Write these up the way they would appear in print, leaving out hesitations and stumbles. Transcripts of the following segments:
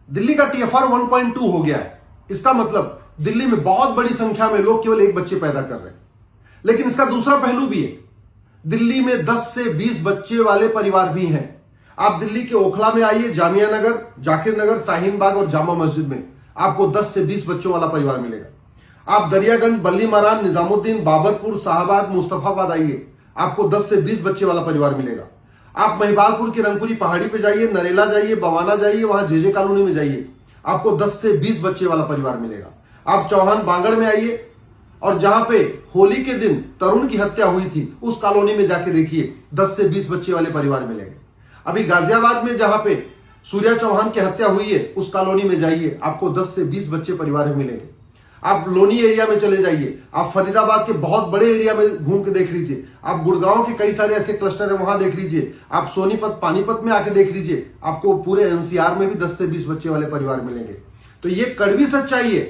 दिल्ली का TFR 1.2 हो गया है। इसका मतलब दिल्ली में बहुत बड़ी संख्या में लोग केवल एक बच्चे पैदा कर रहे हैं। लेकिन इसका दूसरा पहलू भी है, दिल्ली में 10 से 20 बच्चे वाले परिवार भी हैं। आप दिल्ली के ओखला में आइए, जामिया नगर, जाकिर नगर, शाहीन बाग और जामा मस्जिद में आपको 10 से 20 बच्चों वाला परिवार मिलेगा। आप दरियागंज, बल्ली मरान, निजामुद्दीन, बाबरपुर, शाहबाद, मुस्तफाबाद आइए, आपको 10 से 20 बच्चे वाला परिवार मिलेगा। आप महिबालपुर की रंगपुरी पहाड़ी पे जाइए, नरेला जाइए, बवाना जाइए, वहां जेजे कॉलोनी में जाइए, आपको 10 से 20 बच्चे वाला परिवार मिलेगा। आप चौहान बांगड़ में आइए और जहां पे होली के दिन तरुण की हत्या हुई थी उस कॉलोनी में जाके देखिए, 10 से 20 बच्चे वाले परिवार मिलेंगे। अभी गाजियाबाद में जहां पे सूर्या चौहान की हत्या हुई है उस कॉलोनी में जाइए, आपको 10 से 20 बच्चे परिवार मिलेंगे। आप लोनी एरिया में चले जाइए, आप फरीदाबाद के बहुत बड़े एरिया में घूम के देख लीजिए, आप गुड़गांव के कई सारे ऐसे क्लस्टर है वहां देख लीजिए, आप सोनीपत, पानीपत में आके देख लीजिए, आपको पूरे NCR में भी 10 से 20 बच्चे वाले परिवार मिलेंगे। तो ये कड़वी सच्चाई है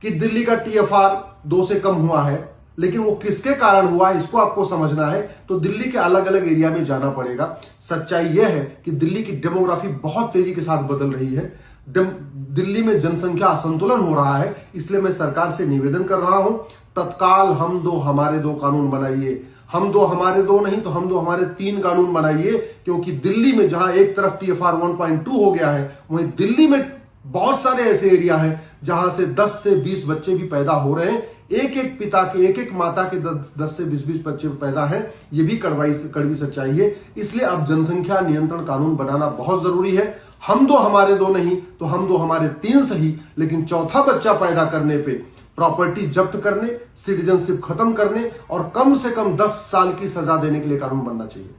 कि दिल्ली का TFR 2 से कम हुआ है, लेकिन वो किसके कारण हुआ है इसको आपको समझना है तो दिल्ली के अलग अलग एरिया में जाना पड़ेगा। सच्चाई यह है कि दिल्ली की डेमोग्राफी बहुत तेजी के साथ बदल रही है, दिल्ली में जनसंख्या असंतुलन हो रहा है। इसलिए मैं सरकार से निवेदन कर रहा हूं, तत्काल हम दो हमारे दो कानून बनाइए। हम दो हमारे दो नहीं तो हम दो हमारे 3 कानून बनाइए, क्योंकि दिल्ली में जहां एक तरफ TFR 1.2 हो गया है, वहीं दिल्ली में बहुत सारे ऐसे एरिया हैं जहां से 10 से 20 बच्चे भी पैदा हो रहे हैं। एक एक पिता के, एक एक माता के 10 से 20 बच्चे पैदा हैं। ये भी कड़वी सच्चाई है। इसलिए अब जनसंख्या नियंत्रण कानून बनाना बहुत जरूरी है। हम दो हमारे दो नहीं तो हम दो हमारे 3 सही, लेकिन चौथा बच्चा पैदा करने पे प्रॉपर्टी जब्त करने, सिटीजनशिप खत्म करने और कम से कम 10 साल की सजा देने के लिए कानून बनना चाहिए।